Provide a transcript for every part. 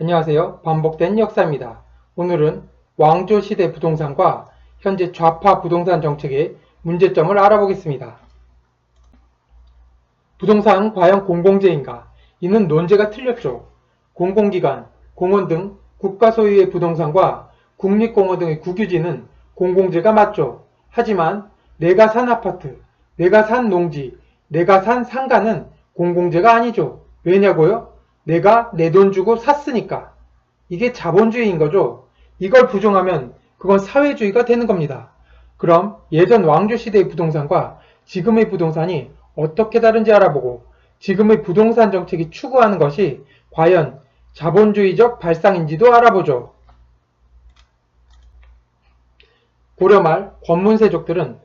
안녕하세요. 반복된 역사입니다. 오늘은 왕조시대 부동산과 현재 좌파 부동산 정책의 문제점을 알아보겠습니다. 부동산은 과연 공공재인가? 이는 논제가 틀렸죠. 공공기관, 공원 등 국가 소유의 부동산과 국립공원 등의 국유지는 공공재가 맞죠. 하지만 내가 산 아파트, 내가 산 농지, 내가 산 상가는 공공재가 아니죠. 왜냐고요? 내가 내 돈 주고 샀으니까. 이게 자본주의인 거죠. 이걸 부정하면 그건 사회주의가 되는 겁니다. 그럼 예전 왕조시대의 부동산과 지금의 부동산이 어떻게 다른지 알아보고 지금의 부동산 정책이 추구하는 것이 과연 자본주의적 발상인지도 알아보죠. 고려말 권문세족들은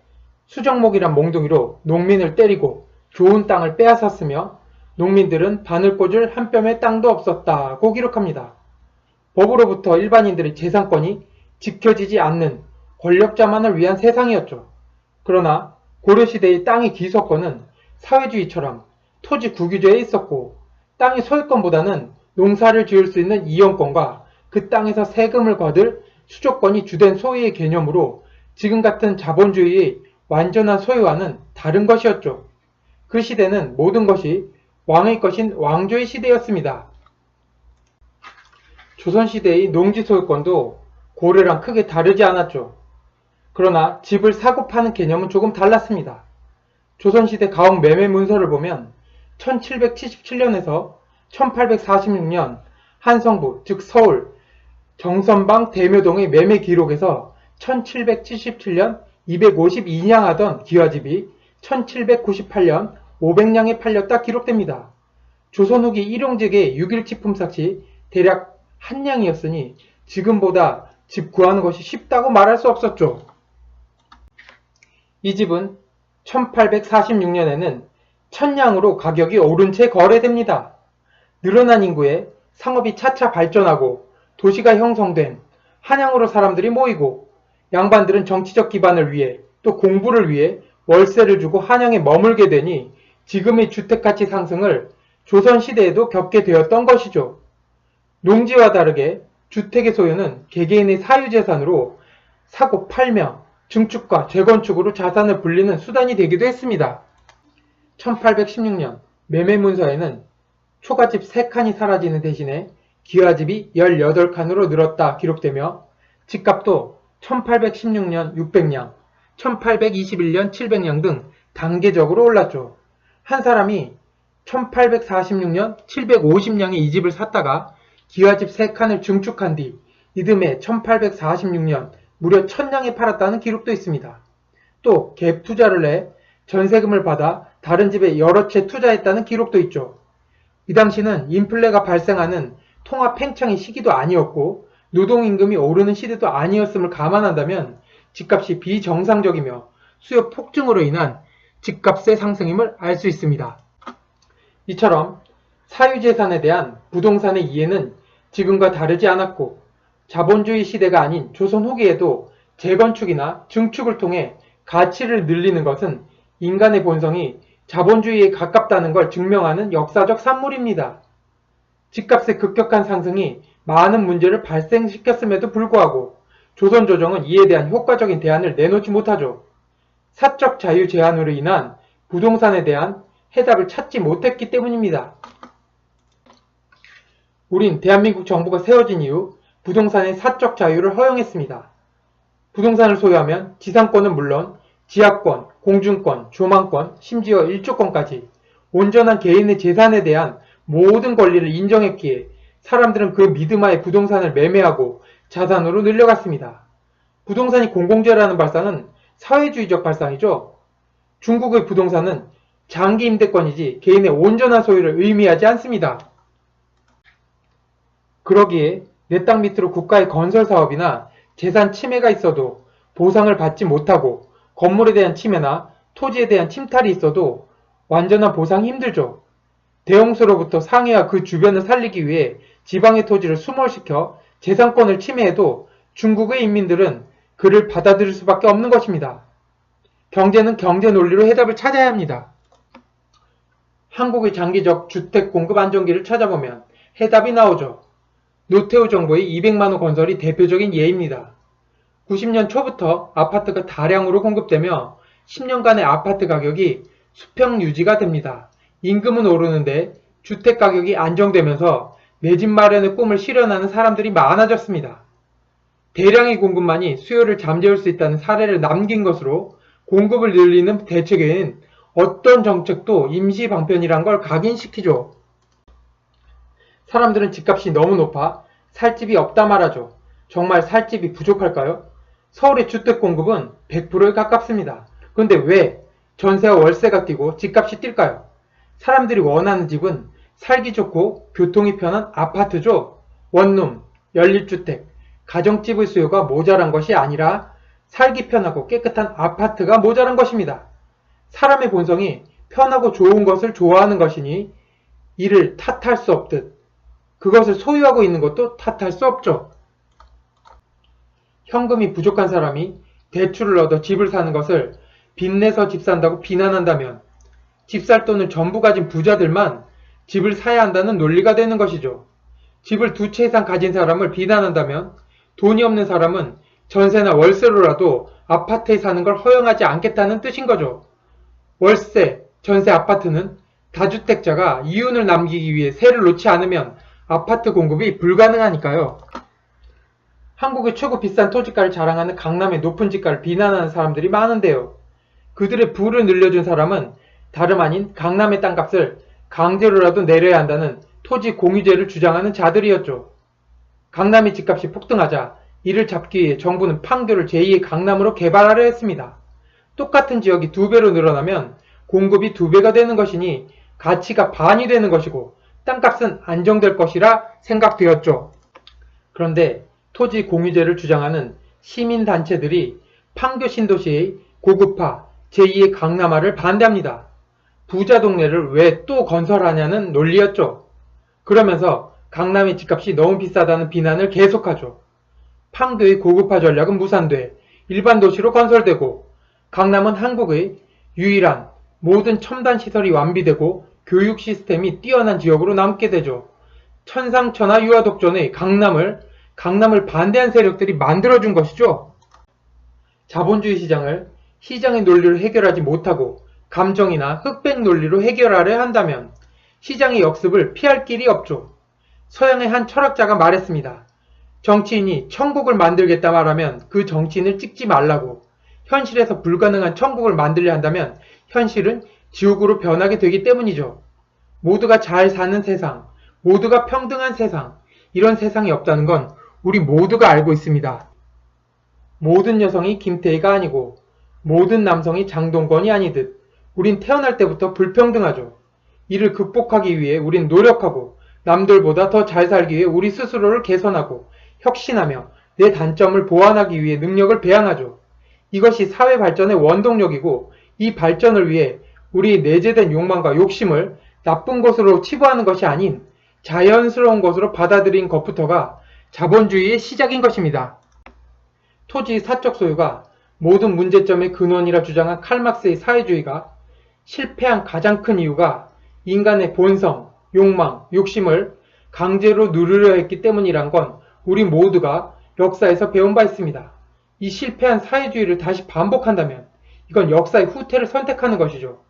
수정목이란 몽둥이로 농민을 때리고 좋은 땅을 빼앗았으며 농민들은 바늘 꽂을 한 뼘의 땅도 없었다고 기록합니다. 법으로부터 일반인들의 재산권이 지켜지지 않는 권력자만을 위한 세상이었죠. 그러나 고려시대의 땅의 기소권은 사회주의처럼 토지 국유제에 있었고 땅의 소유권보다는 농사를 지을 수 있는 이용권과 그 땅에서 세금을 거둘 수조권이 주된 소유의 개념으로 지금 같은 자본주의의 완전한 소유와는 다른 것이었죠. 그 시대는 모든 것이 왕의 것인 왕조의 시대였습니다. 조선시대의 농지 소유권도 고려랑 크게 다르지 않았죠. 그러나 집을 사고 파는 개념은 조금 달랐습니다. 조선시대 가옥 매매 문서를 보면 1777년에서 1846년 한성부, 즉 서울 정선방 대묘동의 매매 기록에서 1777년 252냥 하던 기와집이 1798년 500냥에 팔렸다 기록됩니다. 조선 후기 일용직의 6일치 품삯이 대략 한 냥이었으니 지금보다 집 구하는 것이 쉽다고 말할 수 없었죠. 이 집은 1846년에는 1000냥으로 가격이 오른 채 거래됩니다. 늘어난 인구에 상업이 차차 발전하고 도시가 형성된 한양으로 사람들이 모이고 양반들은 정치적 기반을 위해 또 공부를 위해 월세를 주고 한양에 머물게 되니 지금의 주택가치 상승을 조선시대에도 겪게 되었던 것이죠. 농지와 다르게 주택의 소유는 개개인의 사유재산으로 사고 팔며 증축과 재건축으로 자산을 불리는 수단이 되기도 했습니다. 1816년 매매문서에는 초가집 3칸이 사라지는 대신에 기와집이 18칸으로 늘었다 기록되며 집값도 1816년 600냥, 1821년 700냥 등 단계적으로 올랐죠. 한 사람이 1846년 750냥에 이 집을 샀다가 기와집 3칸을 증축한 뒤 이듬해 1846년 무려 1000냥에 팔았다는 기록도 있습니다. 또 갭 투자를 해 전세금을 받아 다른 집에 여러 채 투자했다는 기록도 있죠. 이 당시는 인플레가 발생하는 통화 팽창의 시기도 아니었고 노동임금이 오르는 시대도 아니었음을 감안한다면 집값이 비정상적이며 수요 폭증으로 인한 집값의 상승임을 알 수 있습니다. 이처럼 사유재산에 대한 부동산의 이해는 지금과 다르지 않았고 자본주의 시대가 아닌 조선 후기에도 재건축이나 증축을 통해 가치를 늘리는 것은 인간의 본성이 자본주의에 가깝다는 걸 증명하는 역사적 산물입니다. 집값의 급격한 상승이 많은 문제를 발생시켰음에도 불구하고 조선 조정은 이에 대한 효과적인 대안을 내놓지 못하죠. 사적 자유 제한으로 인한 부동산에 대한 해답을 찾지 못했기 때문입니다. 우린 대한민국 정부가 세워진 이후 부동산의 사적 자유를 허용했습니다. 부동산을 소유하면 지상권은 물론 지하권, 공중권, 조망권, 심지어 일조권까지 온전한 개인의 재산에 대한 모든 권리를 인정했기에 사람들은 그 믿음하에 부동산을 매매하고 자산으로 늘려갔습니다. 부동산이 공공재라는 발상은 사회주의적 발상이죠. 중국의 부동산은 장기 임대권이지 개인의 온전한 소유를 의미하지 않습니다. 그러기에 내 땅 밑으로 국가의 건설 사업이나 재산 침해가 있어도 보상을 받지 못하고 건물에 대한 침해나 토지에 대한 침탈이 있어도 완전한 보상이 힘들죠. 대홍수로부터 상해와 그 주변을 살리기 위해 지방의 토지를 수몰시켜 재산권을 침해해도 중국의 인민들은 그를 받아들일 수밖에 없는 것입니다. 경제는 경제 논리로 해답을 찾아야 합니다. 한국의 장기적 주택 공급 안정기를 찾아보면 해답이 나오죠. 노태우 정부의 200만호 건설이 대표적인 예입니다. 90년 초부터 아파트가 다량으로 공급되며 10년간의 아파트 가격이 수평 유지가 됩니다. 임금은 오르는데 주택 가격이 안정되면서 내 집 마련의 꿈을 실현하는 사람들이 많아졌습니다. 대량의 공급만이 수요를 잠재울 수 있다는 사례를 남긴 것으로 공급을 늘리는 대책에는 어떤 정책도 임시 방편이란 걸 각인시키죠. 사람들은 집값이 너무 높아 살 집이 없다 말하죠. 정말 살 집이 부족할까요? 서울의 주택 공급은 100%에 가깝습니다. 그런데 왜 전세와 월세가 뛰고 집값이 뛸까요? 사람들이 원하는 집은 살기 좋고 교통이 편한 아파트죠. 원룸, 연립주택, 가정집의 수요가 모자란 것이 아니라 살기 편하고 깨끗한 아파트가 모자란 것입니다. 사람의 본성이 편하고 좋은 것을 좋아하는 것이니 이를 탓할 수 없듯 그것을 소유하고 있는 것도 탓할 수 없죠. 현금이 부족한 사람이 대출을 얻어 집을 사는 것을 빚내서 집 산다고 비난한다면 집 살 돈을 전부 가진 부자들만 집을 사야 한다는 논리가 되는 것이죠. 집을 2채 이상 가진 사람을 비난한다면 돈이 없는 사람은 전세나 월세로라도 아파트에 사는 걸 허용하지 않겠다는 뜻인 거죠. 월세, 전세 아파트는 다주택자가 이윤을 남기기 위해 세를 놓지 않으면 아파트 공급이 불가능하니까요. 한국의 최고 비싼 토지가를 자랑하는 강남의 높은 집가를 비난하는 사람들이 많은데요. 그들의 부를 늘려준 사람은 다름 아닌 강남의 땅값을 강제로라도 내려야 한다는 토지 공유제를 주장하는 자들이었죠. 강남의 집값이 폭등하자 이를 잡기 위해 정부는 판교를 제2의 강남으로 개발하려 했습니다. 똑같은 지역이 2배로 늘어나면 공급이 2배가 되는 것이니 가치가 반이 되는 것이고 땅값은 안정될 것이라 생각되었죠. 그런데 토지 공유제를 주장하는 시민단체들이 판교 신도시의 고급화, 제2의 강남화를 반대합니다. 부자 동네를 왜 또 건설하냐는 논리였죠. 그러면서 강남의 집값이 너무 비싸다는 비난을 계속하죠. 판교의 고급화 전략은 무산돼 일반 도시로 건설되고 강남은 한국의 유일한 모든 첨단 시설이 완비되고 교육 시스템이 뛰어난 지역으로 남게 되죠. 천상천하 유아독존의 강남을 반대한 세력들이 만들어준 것이죠. 자본주의 시장을 시장의 논리로 해결하지 못하고 감정이나 흑백 논리로 해결하려 한다면 시장의 역습을 피할 길이 없죠. 서양의 한 철학자가 말했습니다. 정치인이 천국을 만들겠다 말하면 그 정치인을 찍지 말라고. 현실에서 불가능한 천국을 만들려 한다면 현실은 지옥으로 변하게 되기 때문이죠. 모두가 잘 사는 세상, 모두가 평등한 세상, 이런 세상이 없다는 건 우리 모두가 알고 있습니다. 모든 여성이 김태희가 아니고 모든 남성이 장동건이 아니듯 우린 태어날 때부터 불평등하죠. 이를 극복하기 위해 우린 노력하고 남들보다 더 잘 살기 위해 우리 스스로를 개선하고 혁신하며 내 단점을 보완하기 위해 능력을 배양하죠. 이것이 사회 발전의 원동력이고 이 발전을 위해 우리 내재된 욕망과 욕심을 나쁜 것으로 치부하는 것이 아닌 자연스러운 것으로 받아들인 것부터가 자본주의의 시작인 것입니다. 토지의 사적 소유가 모든 문제점의 근원이라 주장한 칼막스의 사회주의가 실패한 가장 큰 이유가 인간의 본성, 욕망, 욕심을 강제로 누르려 했기 때문이란 건 우리 모두가 역사에서 배운 바 있습니다. 이 실패한 사회주의를 다시 반복한다면 이건 역사의 후퇴를 선택하는 것이죠.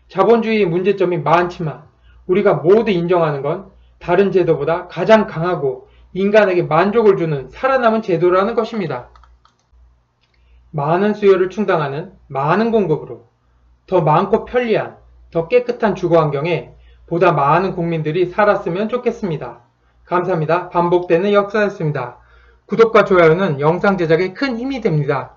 자본주의의 문제점이 많지만 우리가 모두 인정하는 건 다른 제도보다 가장 강하고 인간에게 만족을 주는 살아남은 제도라는 것입니다. 많은 수요를 충당하는 많은 공급으로 더 많고 편리한, 더 깨끗한 주거 환경에 보다 많은 국민들이 살았으면 좋겠습니다. 감사합니다. 반복되는 역사였습니다. 구독과 좋아요는 영상 제작에 큰 힘이 됩니다.